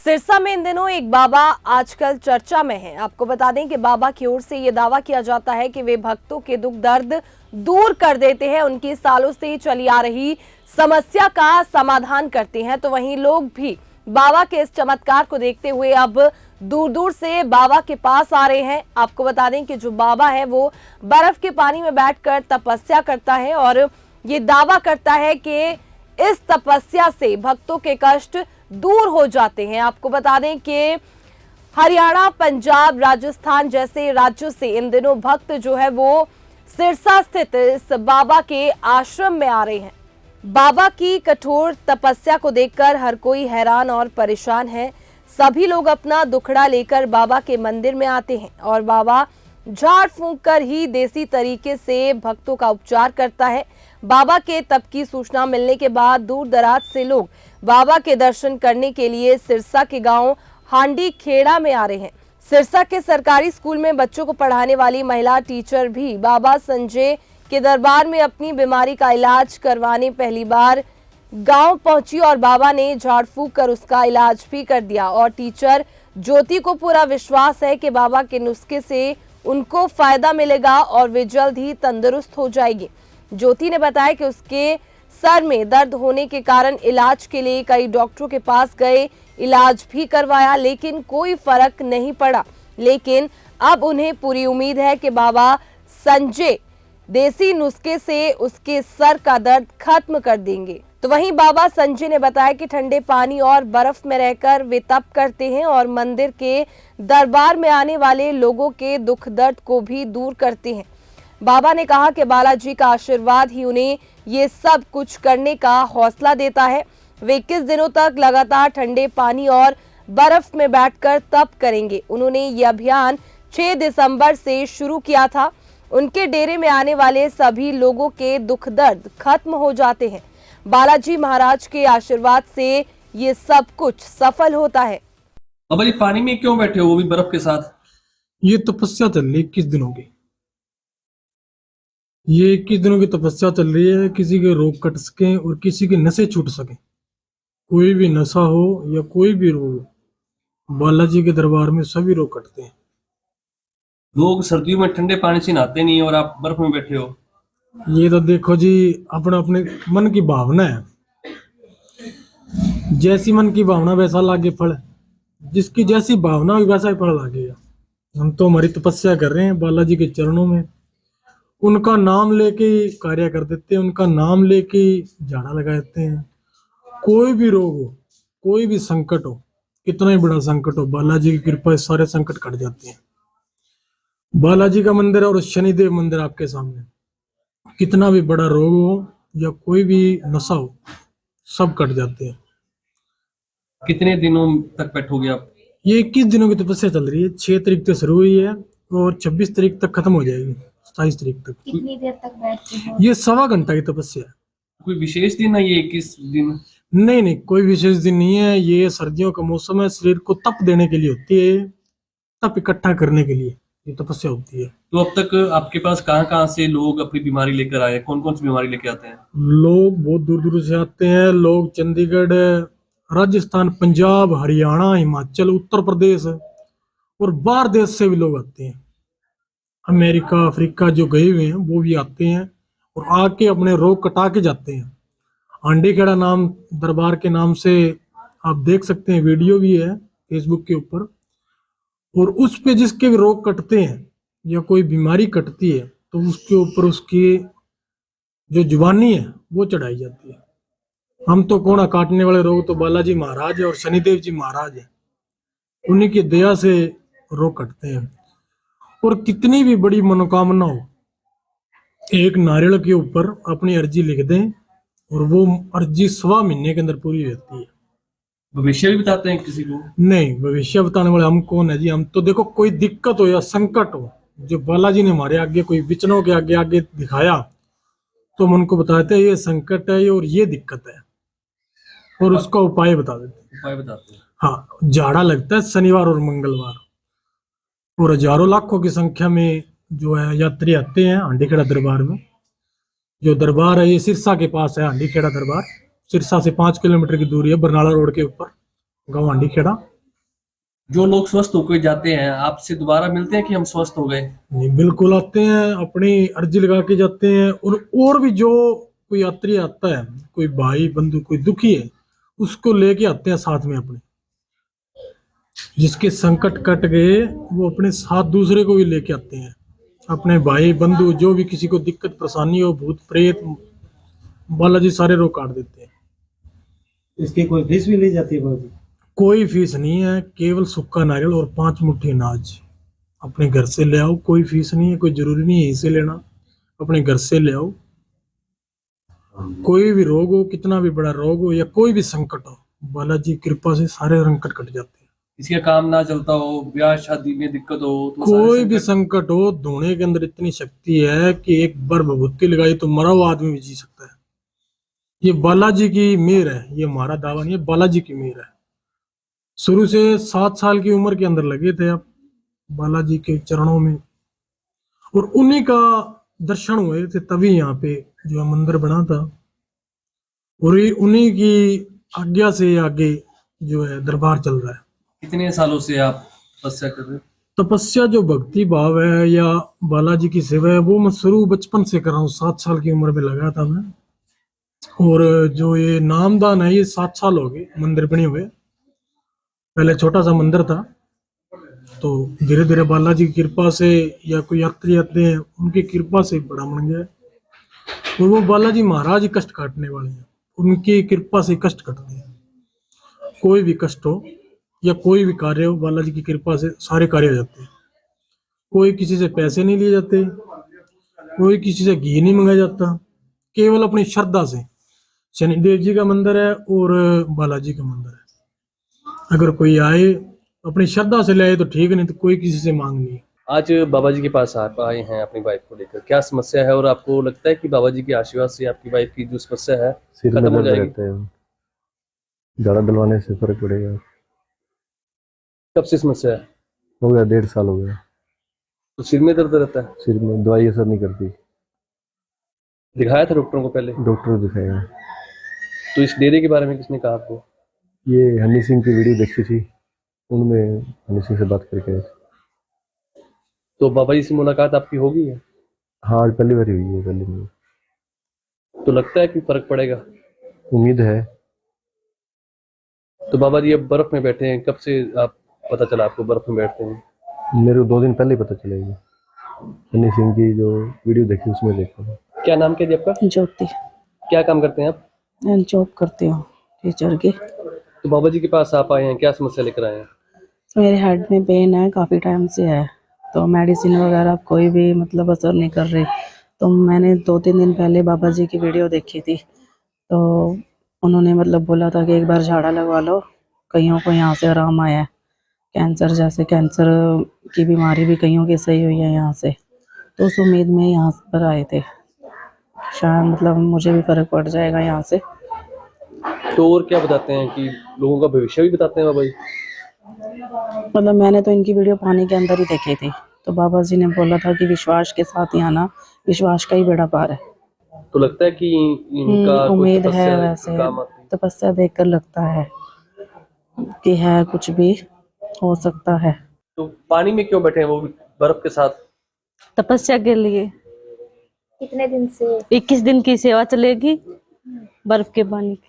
सिरसा में इन दिनों एक बाबा आजकल चर्चा में है। आपको बता दें कि बाबा की ओर से ये दावा किया जाता है कि वे भक्तों के दुख दर्द दूर कर देते हैं, उनकी सालों से चली आ रही समस्या का समाधान करते हैं। तो वहीं लोग भी बाबा के इस चमत्कार को देखते हुए अब दूर दूर से बाबा के पास आ रहे हैं। आपको बता दें कि जो बाबा है वो बर्फ के पानी में बैठकर तपस्या करता है और ये दावा करता है कि इस तपस्या से भक्तों के कष्ट दूर हो जाते हैं। आपको बता दें कि हरियाणा, पंजाब, राजस्थान जैसे राज्यों से इन दिनों भक्त जो है वो सिरसा स्थित इस बाबा के आश्रम में आ रहे हैं। बाबा की कठोर तपस्या को देखकर हर कोई हैरान और परेशान है। सभी लोग अपना दुखड़ा लेकर बाबा के मंदिर में आते हैं और बाबा झाड़ फूंक कर ही देसी तरीके से भक्तों का उपचार करता है। बाबा के तप की सूचना मिलने के बाद दूर दराज से लोग बाबा के दर्शन करने के लिए सिरसा के गांव हांडी खेड़ा में आ रहे हैं। सिरसा के सरकारी स्कूल में बच्चों को पढ़ाने वाली महिला टीचर भी बाबा संजय के दरबार में अपनी बीमारी का इलाज करवाने पहली बार गांव पहुंची और बाबा ने झाड़ फूंक कर उसका इलाज भी कर दिया। और टीचर ज्योति को पूरा विश्वास है कि बाबा के नुस्खे से उनको फायदा मिलेगा और वे जल्द ही तंदुरुस्त हो जाएगी। ज्योति ने बताया कि उसके सर में दर्द होने के कारण इलाज के लिए कई डॉक्टरों के पास गए, इलाज भी करवाया, लेकिन कोई फर्क नहीं पड़ा। लेकिन अब उन्हें पूरी उम्मीद है कि बाबा संजय देसी नुस्खे से उसके सर का दर्द खत्म कर देंगे। तो वहीं बाबा संजय ने बताया कि ठंडे पानी और बर्फ में रहकर वे तप करते हैं और मंदिर के दरबार में आने वाले लोगों के दुख दर्द को भी दूर करते हैं। बाबा ने कहा कि बालाजी का आशीर्वाद ही उन्हें ये सब कुछ करने का हौसला देता है। वे 21 दिनों तक लगातार ठंडे पानी और बर्फ में बैठकर तप करेंगे। उन्होंने ये अभियान 6 दिसंबर से शुरू किया था। उनके डेरे में आने वाले सभी लोगों के दुख दर्द खत्म हो जाते हैं। बालाजी महाराज के आशीर्वाद से ये सब कुछ सफल होता है। अब ये पानी में क्यों बैठे हो, वो भी बर्फ के साथ? ये तपस्या चल रही है 21 दिनों की। ये 21 दिनों की तपस्या चल रही है, किसी के रोग कट सके और किसी के नशे छूट सके। कोई भी नशा हो या कोई भी रोग हो, बालाजी के दरबार में सभी रोग कटते हैं। लोग सर्दियों में ठंडे पानी से नहाते नहीं और आप बर्फ में बैठे हो। ये तो देखो जी, अपने अपने मन की भावना है। जैसी मन की भावना वैसा लागे फल, जिसकी जैसी भावना वैसा ही फल लागेगा। हम तो हमारी तपस्या कर रहे हैं बालाजी के चरणों में, उनका नाम लेके कार्य कर देते हैं, उनका नाम लेके झाड़ा लगा देते हैं। कोई भी रोग हो, कोई भी संकट हो, कितना ही बड़ा संकट हो, बालाजी की कृपा से सारे संकट कट जाते हैं। बालाजी का मंदिर और शनिदेव मंदिर आपके सामने, कितना भी बड़ा रोग हो या कोई भी नशा हो, सब कट जाते हैं। कितने दिनों तक बैठोगे आप? ये 21 दिनों की तपस्या चल रही है। 6 तारीख से शुरू हुई है और 26 तारीख तक खत्म हो जाएगी, 27 तारीख तक। कितनी देर तक बैठते हो? ये 1.25 घंटा की तपस्या है। कोई विशेष दिन है ये 21 दिन? नहीं, कोई विशेष दिन नहीं है। ये सर्दियों का मौसम है, शरीर को तप देने के लिए होती है, तप इकट्ठा करने के लिए ये तपस्या होती है। तो अब तक आपके पास कहाँ से लोग अपनी बीमारी लेकर आए? कौन कौन सी बीमारी लेके आते हैं? लोग बहुत दूर दूर से आते हैं। लोग चंडीगढ़, राजस्थान, पंजाब, हरियाणा, हिमाचल, उत्तर प्रदेश और बाहर देश से भी लोग आते हैं। अमेरिका, अफ्रीका जो गए हुए हैं वो भी आते हैं और आके अपने रोग कटा के जाते हैं। हांडी खेड़ा नाम दरबार के नाम से आप देख सकते हैं, वीडियो भी है फेसबुक के ऊपर। और उस पे जिसके भी रोग कटते हैं या कोई बीमारी कटती है तो उसके ऊपर उसकी जो जुबानी है वो चढ़ाई जाती है। हम तो कोड़ा काटने वाले रोग तो बालाजी महाराज है और शनिदेव जी महाराज है, उन्हीं की दया से रोग कटते हैं। और कितनी भी बड़ी मनोकामना हो, एक नारियल के ऊपर अपनी अर्जी लिख दें और वो अर्जी 1.25 महीने के अंदर पूरी रहती है। भविष्य भी बताते हैं किसी को? नहीं, भविष्य बताने वाले हम कौन है जी। हम तो देखो कोई दिक्कत हो या संकट हो, जो बालाजी ने हमारे आगे कोई विचनों के आगे दिखाया तो हम उनको बताते हैं ये संकट है और ये दिक्कत है और उसका उपाय बता देते हैं। उपाय बताते हैं। हाँ, झाड़ा लगता है शनिवार और मंगलवार और हजारों लाखों की संख्या में जो है यात्री आते हैं हांडी खेड़ा दरबार में। जो दरबार है ये सिरसा के पास है, हांडी खेड़ा दरबार। सिरसा से 5 किलोमीटर की दूरी है, बरनाला रोड के ऊपर गाँव हांडी खेड़ा। जो लोग स्वस्थ होकर जाते हैं आपसे दोबारा मिलते हैं कि हम स्वस्थ हो गए? नहीं, बिल्कुल आते हैं, अपनी अर्जी लगा के जाते हैं। और भी जो कोई यात्री आता है, कोई भाई बंधु कोई दुखी है, उसको लेके आते हैं साथ में अपने। जिसके संकट कट गए वो अपने साथ दूसरे को भी लेके आते हैं। अपने भाई बंधु जो भी किसी को दिक्कत परेशानी हो, भूत प्रेत बालाजी सारे रोग काट देते हैं। इसकी कोई फीस भी ली जाती है बाबूजी? कोई फीस नहीं है, केवल सूखा नारियल और 5 मुट्ठी अनाज अपने घर से ले आओ। कोई फीस नहीं है, कोई जरूरी नहीं है इसे लेना, अपने घर से ले आओ। कोई भी रोग हो, कितना भी बड़ा रोग हो या कोई भी संकट हो, बालाजी की कृपा से सारे संकट कट जाते हैं। किसी का काम ना चलता हो, ब्याह शादी में दिक्कत हो, तो कोई भी संकट हो, धोने के अंदर इतनी शक्ति है कि एक बार भभूति लगाई तो मरा हुआ आदमी भी जी सकता है। ये बालाजी की मेहर है, ये हमारा दावा नहीं है, बालाजी की मेहर है। शुरू से 7 साल की उम्र के अंदर लगे थे आप बालाजी के चरणों में, और उन्हीं का दर्शन हुए थे तभी यहाँ पे जो मंदिर बना था। और ये उन्हीं की आज्ञा से आगे जो है दरबार चल रहा है। कितने सालों से आप तपस्या कर रहे हैं? तपस्या जो भक्ति भाव है या बालाजी की सेवा है, वो मैं शुरू बचपन से कर रहा हूँ। 7 साल की उम्र में लगा था मैं। और जो ये नामदान है, ये 7 साल हो गए मंदिर बने हुए। पहले छोटा सा मंदिर था, तो धीरे धीरे बालाजी की कृपा से या कोई यात्री आते हैं उनकी कृपा से बड़ा बन गया। और वो बालाजी महाराज ही कष्ट काटने वाले हैं, उनकी कृपा से कष्ट कटते हैं। कोई भी कष्ट हो या कोई भी कार्य हो, बालाजी की कृपा से सारे कार्य हो जाते हैं। कोई किसी से पैसे नहीं लिए जाते, कोई किसी से घी नहीं मंगाया जाता, केवल अपनी श्रद्धा से। शनिदेव जी का मंदिर है और बालाजी का मंदिर है। अगर कोई आए अपनी श्रद्धा से ले आए तो ठीक है, नहीं तो कोई किसी से मांग नहीं। आज बाबा जी के पास आप आए हैं अपनी वाइफ को लेकर, क्या समस्या है और आपको लगता है कि बाबा जी के आशीर्वाद से आपकी वाइफ की जो समस्या है सिर में खत्म हो दर्द जाएगी? रहता है, झाड़ा दिलवाने से फर्क पड़ेगा। कब से समस्या है? हो गया 1.5 साल हो गया। तो सिर में दर्द रहता है? सिर में दवाई असर नहीं करती। दिखाया था डॉक्टरों को पहले? डॉक्टर को दिखाया। तो इस डेरे के बारे में किसने कहा आपको? ये हनी सिंह की वीडियो देखी थी, उनमें हनी सिंह से बात करके आए थे। तो बाबा जी से मुलाकात आपकी हो गई है? हाँ, आज पहली बार हुई है, पहली में। तो लगता है कि फर्क पड़ेगा? उम्मीद है। तो बाबा जी अब बर्फ में बैठे हैं, कब से आप पता चला आपको बर्फ में बैठते हैं? मेरे को 2 दिन पहले ही पता चलेगा। हनी सिंह की जो वीडियो देखी उसमें देखा। क्या नाम क्या जी आपका? ज्योति। क्या काम करते हैं आप? मैं जॉब करती हूँ टीचर की। तो बाबा जी के पास आप आए हैं, क्या समस्या लेकर आए हैं? मेरे हेड में पेन है, काफ़ी टाइम से है, तो मेडिसिन वगैरह कोई भी मतलब असर नहीं कर रही। तो मैंने 2-3 दिन पहले बाबा जी की वीडियो देखी थी, तो उन्होंने मतलब बोला था कि एक बार झाड़ा लगवा लो, कईयों को यहाँ से आराम आया है। कैंसर जैसे कैंसर की बीमारी भी कईयों की सही हुई है यहाँ से। तो उस उम्मीद में यहाँ पर आए थे, शायद मतलब मुझे भी फ़र्क पड़ जाएगा यहाँ से। तो और क्या बताते हैं कि लोगों का भविष्य भी बताते हैं बाबा जी? मतलब मैंने तो इनकी वीडियो पानी के अंदर ही देखी थी, तो बाबा जी ने बोला था कि विश्वास के साथ ही आना, विश्वास का ही बेड़ा पार है। तो लगता है कि इनका कुछ उम्मीद है तपस्या वैसे, काम आती है? तपस्या देखकर लगता है कि है कुछ भी हो सकता है। तो पानी में क्यों बैठे हैं वो भी बर्फ के साथ? तपस्या के लिए। कितने दिन से? 21 दिन की सेवा चलेगी बर्फ के पानी की।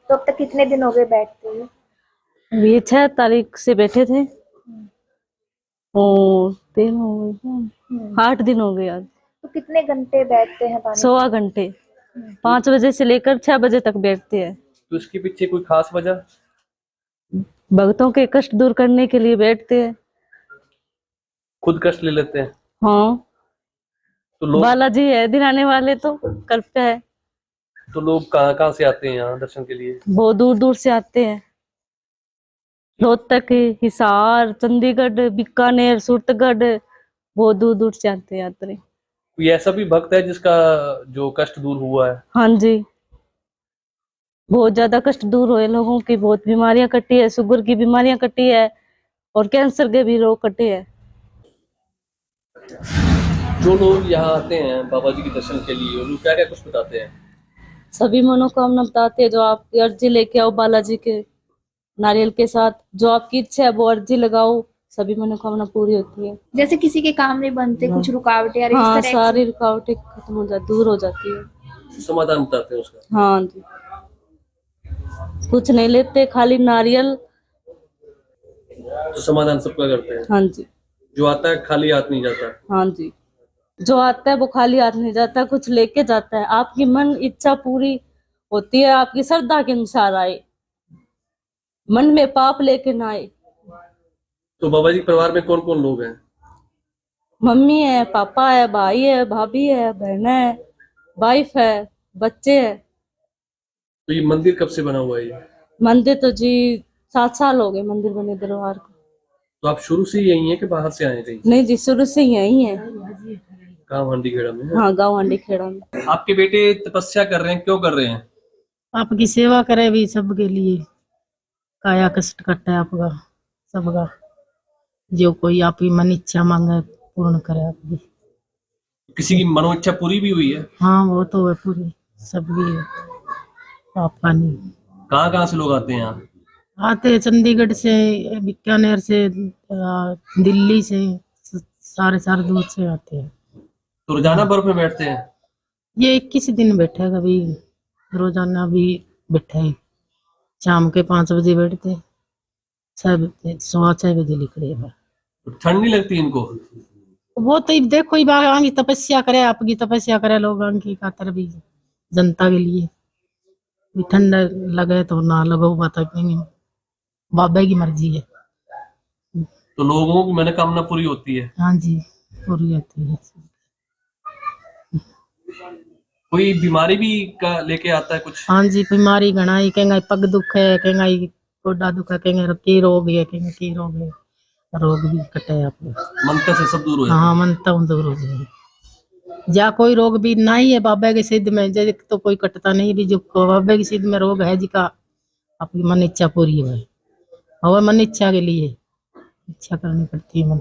तो अब तक कितने दिन हो गए बैठते हुए? ये 6 तारीख से बैठे थे और 3 हो गए, 8 दिन हो गए आज। तो कितने घंटे बैठते हैं पानी? 1.25 घंटे, 5 बजे से लेकर 6 बजे तक बैठते हैं। तो इसके पीछे कोई खास वजह? भक्तों के कष्ट दूर करने के लिए बैठते हैं। खुद कष्ट ले लेते हैं? हाँ, तो लोग बालाजी है दिलाने वाले, तो कृपया है। तो लोग कहाँ कहाँ से आते हैं यहाँ दर्शन के लिए? बहुत दूर दूर से आते हैं, रोहतक, हिसार, चंडीगढ़, बीकानेर, सूरतगढ़, बहुत दूर दूर से आते हैं यात्री। कोई ऐसा भी भक्त है जिसका जो कष्ट दूर हुआ है? हाँ जी, बहुत ज्यादा कष्ट दूर हुए लोगों की, बहुत बीमारियां कटी है, शुगर की बीमारियां कटी है और कैंसर के भी रोग कटे हैं। जो लोग यहाँ आते हैं बाबा जी के दर्शन के लिए, वो लोग क्या क्या कुछ बताते हैं? सभी मनोकामना बताते हैं, जो आपकी अर्जी लेके आओ बालाजी के, नारियल के साथ जो आपकी इच्छा है वो अर्जी लगाओ, सभी मनोकामना पूरी होती है। जैसे किसी के काम नहीं बनते, कुछ रुकावटें आ रही हाँ, इस तरह सारी रुकावटें खत्म हो जाती, दूर हो जाती है। समाधान बताते हैं उसका। हाँ जी, कुछ नहीं लेते, खाली नारियल। तो समाधान सबका करते हैं। हाँ जी, जो आता है खाली हाथ नहीं जाता। हाँ जी, जो आता है वो खाली हाथ नहीं जाता, कुछ लेके जाता है। आपकी मन इच्छा पूरी होती है, आपकी श्रद्धा के अनुसार आए, मन में पाप लेके ना आए। तो बाबा जी परिवार में कौन कौन लोग हैं? मम्मी है, पापा है, भाई है, भाभी है, बहन है, वाइफ है, बच्चे है। तो ये मंदिर कब से बना हुआ है ये? मंदिर तो जी 7 साल हो गए मंदिर बने दरबार को। तो आप शुरू से यही हैं कि बाहर से आए थे? नहीं जी, शुरू से यही है। गाँव हांडी खेड़ा में है? हाँ, गाँव हांडी खेड़ा में। आपके बेटे तपस्या कर रहे हैं, क्यों कर रहे हैं? आपकी सेवा करे भी सबके लिए, काया कष्ट करता है आपका सबका, जो कोई आपकी मन इच्छा मांगे पूर्ण करे आपकी। किसी की मनो इच्छा पूरी भी हुई है? हाँ वो तो है पूरी सबकी, आपका नहीं। कहाँ से लोग आते हैं यहाँ? आते हैं चंडीगढ़ से, बीकानेर से, दिल्ली से, सारे दूर से आते हैं। तो रोजाना बर्फ में बैठते हैं? ये 21 दिन बैठे, कभी रोजाना भी बैठे। शाम के 5 बजे बैठते, सब 6:15 बजे निकले। तो ठंड नहीं लगती इनको? वो तो देखो ही बाबा की तपस्या करे, आपकी तपस्या करे लोगों की खातर भी, जनता के लिए भी। ठंड लगे तो ना लगो, बात बाबा की मर्जी है। तो लोगों की मनोकामना पूरी होती है? हाँ जी, पूरी होती है। कोई बीमारी भी का लेके आता है कुछ? हाँ जी, बीमारी घना ही, कहेंगे पग दुख है, कहेंगे गोडा दुख है, कहेंगे की रोग है, कहेंगे की रोग है। रोग भी कटे आपको, मंत्र से सब दूर हो जाता है? हाँ मनता हूँ दूर हो जाए। जा कोई रोग भी नहीं है बाबा के सिद्ध में, जैसे तो कोई कटता नहीं भी, जो बाबा की सिद्ध में रोग है जिका आपकी मन इच्छा पूरी है, और मन इच्छा के लिए इच्छा करनी पड़ती है मन।